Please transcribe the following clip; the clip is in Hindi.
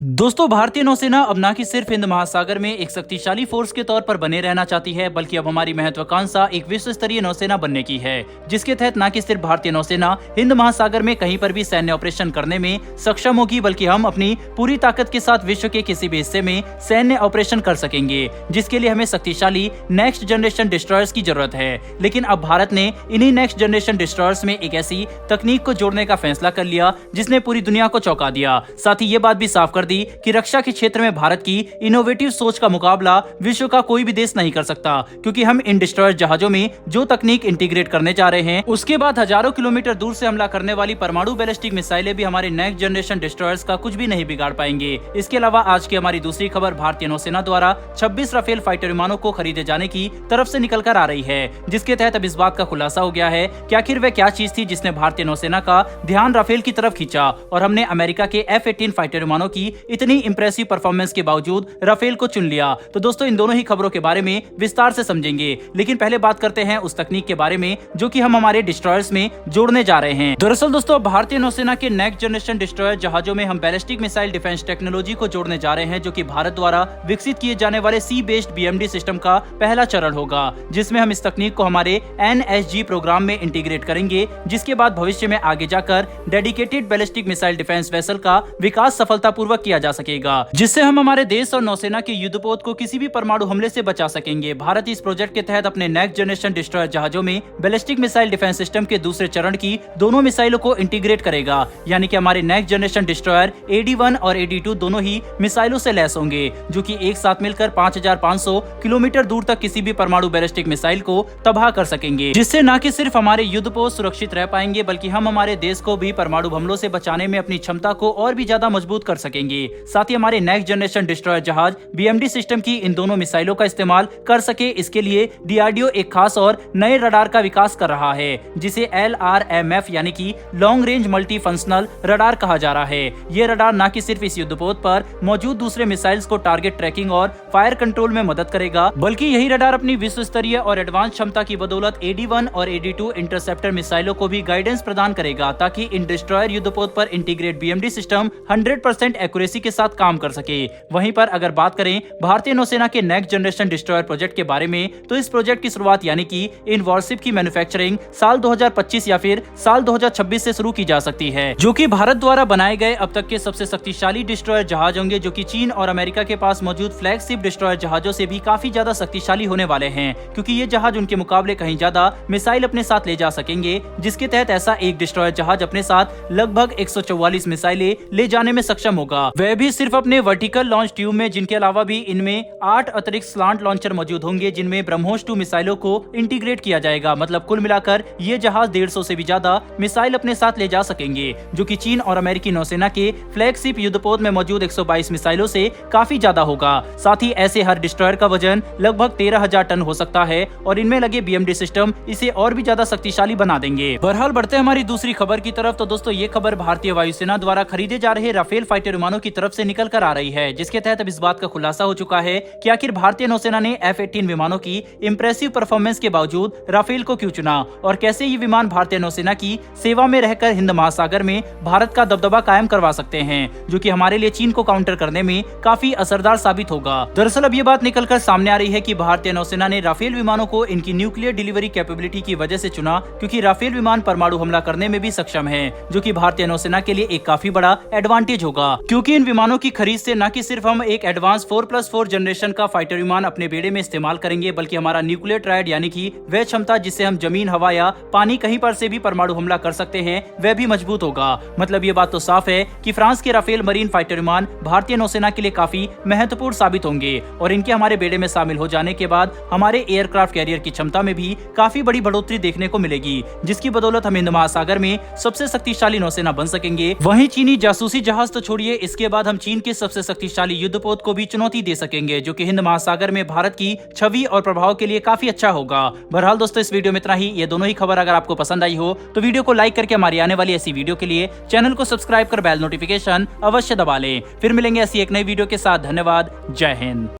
दोस्तों, भारतीय नौसेना अब न कि सिर्फ हिंद महासागर में एक शक्तिशाली फोर्स के तौर पर बने रहना चाहती है, बल्कि अब हमारी महत्वाकांक्षा एक विश्व स्तरीय नौसेना बनने की है, जिसके तहत न कि सिर्फ भारतीय नौसेना हिंद महासागर में कहीं पर भी सैन्य ऑपरेशन करने में सक्षम होगी, बल्कि हम अपनी पूरी ताकत के साथ विश्व के किसी भी हिस्से में सैन्य ऑपरेशन कर सकेंगे, जिसके लिए हमें शक्तिशाली नेक्स्ट जनरेशन डिस्ट्रॉयर्स की जरूरत है। लेकिन अब भारत ने इन्हीं नेक्स्ट जनरेशन डिस्ट्रॉयर्स में एक ऐसी तकनीक को जोड़ने का फैसला कर लिया जिसने पूरी दुनिया को चौंका दिया। साथ ही ये बात भी साफ कर दी कि रक्षा के क्षेत्र में भारत की इनोवेटिव सोच का मुकाबला विश्व का कोई भी देश नहीं कर सकता, क्योंकि हम इन डिस्ट्रॉयर जहाजों में जो तकनीक इंटीग्रेट करने जा रहे हैं, उसके बाद हजारों किलोमीटर दूर से हमला करने वाली परमाणु बैलिस्टिक मिसाइलें भी हमारे नेक्स्ट जनरेशन डिस्ट्रॉयर्स का कुछ भी नहीं बिगाड़ पाएंगे। इसके अलावा आज की हमारी दूसरी खबर भारतीय नौसेना द्वारा 26 राफेल फाइटर विमानों को खरीदे जाने की तरफ से निकल कर आ रही है, जिसके तहत अब इस बात का खुलासा हो गया है कि आखिर वह क्या चीज थी जिसने भारतीय नौसेना का ध्यान राफेल की तरफ खींचा और हमने अमेरिका के F-18 फाइटर विमानों की इतनी इंप्रेसिव परफॉर्मेंस के बावजूद राफेल को चुन लिया। तो दोस्तों, इन दोनों ही खबरों के बारे में विस्तार से समझेंगे, लेकिन पहले बात करते हैं उस तकनीक के बारे में जो कि हम हमारे डिस्ट्रॉयर्स में जोड़ने जा रहे हैं। दरअसल दोस्तों, भारतीय नौसेना के नेक्स्ट जनरेशन डिस्ट्रॉयर जहाजों में हम बैलिस्टिक मिसाइल डिफेंस टेक्नोलॉजी को जोड़ने जा रहे हैं, जो कि भारत द्वारा विकसित किए जाने वाले सी बेस्ड BMD सिस्टम का पहला चरण होगा, जिसमें हम इस तकनीक को हमारे NSG प्रोग्राम में इंटीग्रेट करेंगे, जिसके बाद भविष्य में आगे जाकर dedicated ballistic missile defence vessel का विकास सफलतापूर्वक किया जा सकेगा, जिससे हम हमारे देश और नौसेना के युद्धपोत को किसी भी परमाणु हमले से बचा सकेंगे। भारत इस प्रोजेक्ट के तहत अपने नेक्स्ट जनरेशन डिस्ट्रॉयर जहाजों में बैलिस्टिक मिसाइल डिफेंस सिस्टम के दूसरे चरण की दोनों मिसाइलों को इंटीग्रेट करेगा, यानी कि हमारे नेक्स्ट जनरेशन डिस्ट्रॉयर AD-1 और AD-2 दोनों ही मिसाइलों से लैस होंगे, जो कि एक साथ मिलकर 5500 किलोमीटर दूर तक किसी भी परमाणु बैलिस्टिक मिसाइल को तबाह कर सकेंगे, जिससे न कि सिर्फ हमारे युद्धपोत सुरक्षित रह पाएंगे, बल्कि हम हमारे देश को भी परमाणु हमलों से बचाने में अपनी क्षमता को और भी ज्यादा मजबूत कर सकेंगे। साथ ही हमारे नेक्स्ट जनरेशन डिस्ट्रॉयर जहाज BMD सिस्टम की इन दोनों मिसाइलों का इस्तेमाल कर सके, इसके लिए DRDO एक खास और नए रडार का विकास कर रहा है, जिसे LRMF यानी कि long range multi functional radar कहा जा रहा है। ये रडार न कि सिर्फ इस युद्धपोत पर मौजूद दूसरे मिसाइल्स को टारगेट ट्रैकिंग और फायर कंट्रोल में मदद करेगा, बल्कि यही रडार अपनी विश्व स्तरीय और एडवांस क्षमता की बदौलत AD-1 और AD-2 इंटरसेप्टर मिसाइलों को भी गाइडेंस प्रदान करेगा, ताकि इन डिस्ट्रॉयर युद्धपोत पर इंटीग्रेट BMD सिस्टम 100% एक्यूरेसी के साथ काम कर सके। वहीं पर अगर बात करें भारतीय नौसेना के नेक्स्ट जनरेशन डिस्ट्रॉयर प्रोजेक्ट के बारे में, तो इस प्रोजेक्ट की शुरुआत यानी कि इन वॉरशिप की मैन्युफैक्चरिंग साल 2025 या फिर साल 2026 से शुरू की जा सकती है, जो कि भारत द्वारा बनाए गए अब तक के सबसे शक्तिशाली डिस्ट्रॉयर जहाज होंगे, जो कि चीन और अमेरिका के पास मौजूद फ्लैगशिप डिस्ट्रॉयर जहाजों से भी काफी ज्यादा शक्तिशाली होने वाले हैं, क्योंकि ये जहाज उनके मुकाबले कहीं ज्यादा मिसाइल अपने साथ ले जा सकेंगे, जिसके तहत ऐसा एक डिस्ट्रॉयर जहाज अपने साथ लगभग 144 मिसाइलें ले जाने में सक्षम होगा, वह भी सिर्फ अपने वर्टिकल लॉन्च ट्यूब में, जिनके अलावा भी इनमें 8 अतिरिक्त स्लांट लॉन्चर मौजूद होंगे, जिनमें ब्रह्मोस 2 मिसाइलों को इंटीग्रेट किया जाएगा। मतलब कुल मिलाकर ये जहाज 150 से भी ज्यादा मिसाइल अपने साथ ले जा सकेंगे, जो कि चीन और अमेरिकी नौसेना के फ्लैगशिप युद्धपोत में मौजूद 122 मिसाइलों से काफी ज्यादा होगा। साथ ही ऐसे हर डिस्ट्रॉयर का वजन लगभग 13,000 टन हो सकता है और इनमें लगे BMD सिस्टम इसे और भी ज्यादा शक्तिशाली बना देंगे। बहरहाल बढ़ते हमारी दूसरी खबर की तरफ। तो दोस्तों, ये खबर भारतीय वायुसेना द्वारा खरीदे जा रहे राफेल फाइटर विमानों की तरफ से निकल कर आ रही है, जिसके तहत अब इस बात का खुलासा हो चुका है कि आखिर भारतीय नौसेना ने F-18 विमानों की इंप्रेसिव परफॉर्मेंस के बावजूद राफेल को क्यों चुना और कैसे ये विमान भारतीय नौसेना की सेवा में रहकर हिंद महासागर में भारत का दबदबा कायम करवा सकते हैं, जो कि हमारे लिए चीन को काउंटर करने में काफी असरदार साबित होगा। दरअसल अब ये बात निकलकर सामने आ रही है कि भारतीय नौसेना ने राफेल विमानों को इनकी न्यूक्लियर डिलीवरी कैपेबिलिटी की वजह से चुना, क्योंकि राफेल विमान परमाणु हमला करने में भी सक्षम है, जो कि भारतीय नौसेना के लिए एक काफी बड़ा एडवांटेज होगा, क्योंकि इन विमानों की खरीद से न कि सिर्फ हम एक एडवांस 4+4 जनरेशन का फाइटर विमान अपने बेड़े में इस्तेमाल करेंगे, बल्कि हमारा न्यूक्लियर ट्रायड यानी कि वह क्षमता जिससे हम जमीन, हवा या पानी कहीं पर से भी परमाणु हमला कर सकते हैं, वह भी मजबूत होगा। मतलब ये बात तो साफ है कि फ्रांस के राफेल मरीन फाइटर विमान भारतीय नौसेना के लिए काफी महत्वपूर्ण साबित होंगे और इनके हमारे बेड़े में शामिल हो जाने के बाद हमारे एयरक्राफ्ट कैरियर की क्षमता में भी काफी बड़ी बढ़ोतरी देखने को मिलेगी, जिसकी बदौलत हम हिंद महासागर में सबसे शक्तिशाली नौसेना बन सकेंगे। वहीं चीनी जासूसी जहाज तो छोड़िए, इसके बाद हम चीन के सबसे शक्तिशाली युद्धपोत को भी चुनौती दे सकेंगे, जो कि हिंद महासागर में भारत की छवि और प्रभाव के लिए काफी अच्छा होगा। बहरहाल दोस्तों, इस वीडियो में इतना ही। ये दोनों ही खबर अगर आपको पसंद आई हो तो वीडियो को लाइक करके हमारी आने वाली ऐसी वीडियो के लिए चैनल को सब्सक्राइब कर बेल नोटिफिकेशन अवश्य दबा लें। फिर मिलेंगे ऐसी एक नई वीडियो के साथ। धन्यवाद। जय हिंद।